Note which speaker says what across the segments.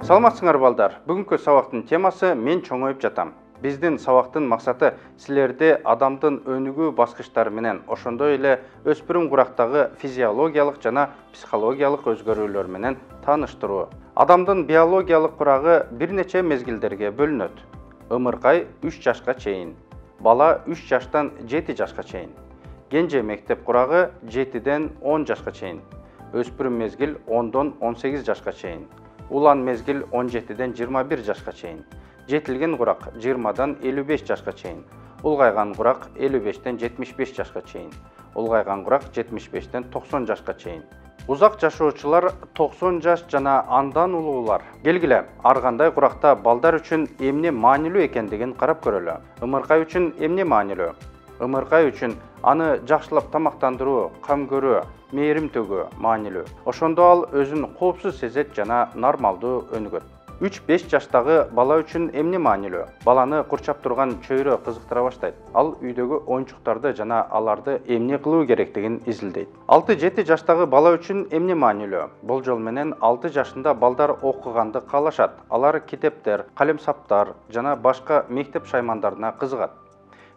Speaker 1: Саламатсыңар балдар. Бүгүнкү сабактын темасы мен чоңоюп жатам. Биздин сабактын максаты силерди адамдын өнүгүү баскычтары менен, ошондой эле өспүрүм курактагы физиологиялык жана психологиялык өзгөрүүлөр менен тааныштыруу. Адамдын биологиялык курагы бир нече мезгилдерге бөлүнөт. Ымыркай 3 жашка чейин, бала 3 жаштан 7 жашка чейин. Кенже мектеп курагы 7ден 10 жашка чейин. Өспүрүм мезгил 10дон 18 жашка чейин. Улан мезгил 17ден 21 жашка чейин. Жетилген курак 20дан 55 жашка чейин. Улгайган курак 55ден 75 жашка чейин. Улгайган курак 75ден 90 жашка чейин. Узак жашоочулар 90 жаш жана андан улуулар. Келгиле, ар кандай куракта балдар үчүн эмне маанилүү экендигин карап көрөлү. Ымыркай үчүн эмне маанилүү? Ымыркай үчүн аны жакшылап тамактандыруу, кам көрүү, мээрим төгүү маанилүү. Ошондо ал өзүн коопсуз сезет жана нормалдуу өнүгөт. 3-5 жаштагы бала үчүн эмне маанилүү? Баланы курчап турган чөйрө кызыктыра баштайт. Ал үйдөгү оюнчуктарды жана аларды эмне кылуу керектигин изилдейт. 6-7 жаштагы бала үчүн эмне маанилүү? Болжол менен 6 жашында балдар окуганды каалашат. Алар китептер, калемсаптар жана башка мектеп шаймандарына кызыгат.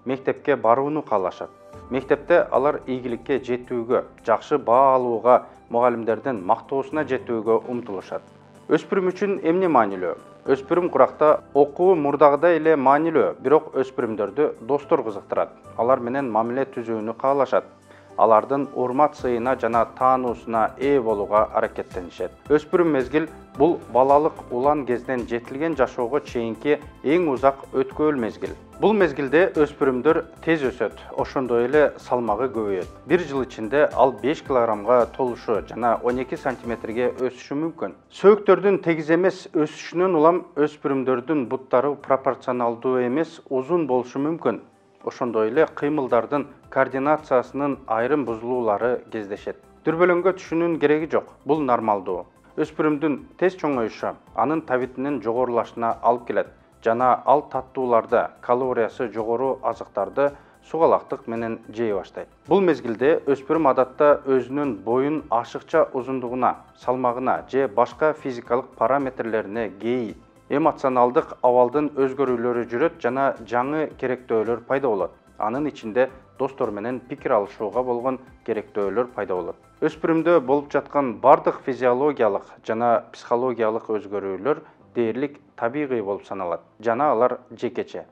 Speaker 1: Мектепке барууну каалашат. Мектепте алар ийгиликке жетүүгө, жакшы баа алууга, мугалимдердин мактоосуна жетүүгө умтулушат. Өспүрүм үчүн эмне маанилүү? Өспүрүм куракта окуу мурдагыдай эле маанилүү, бирок өспүрүмдөрдү достор кызыктырат. Алар менен мамиле түзүүнү каалашат. Алардын урмат сыйына жана таануусуна ээ болууга аракеттенишет. Өспүрүм мезгил бул балалык улан кезден жетилген жашоого чейинки эң узак өткөөл мезгил. Бул мезгилде өспүрүмдөр тез өсөт, ошондой эле салмагы көбөйөт. Бир жыл ичинде ал 5 килограммга толушу жана 12 сантиметрге өсүшү мүмкүн. Сөөктөрдүн тегиз эмес өсүшүнөн улам өспүрүмдөрдүн буттары пропорционалдуу эмес узун болушу мүмкүн. Ошондой эле кыймылдардын координациясынын айрым бузулуулары кездешет. Дүрбөлөңгө түшүүнүн кереги жок. Бул нормалдуу. Өспүрүмдүн тез чоңоюшу анын табитинин жогорулашына алып келет жана ал таттууларды, калориясы жогору азыктарды сугалактык менен жей баштайт. Бул мезгилде өспүрүм адатта өзүнүн боюн ашыкча узундугуна, салмагына же башка физикалык параметрлерине кейийт. Эмоционалдык абалдын өзгөрүүлөрү жүрөт жана жаңы керектөөлөр пайда болот. Анын ичинде достор менен пикир алышууга болгон керектөөлөр пайда болот. Өспүрүмдө болуп жаткан бардык физиологиялык жана психологиялык өзгөрүүлөр дээрлик табигый болуп саналат жана алар жекече.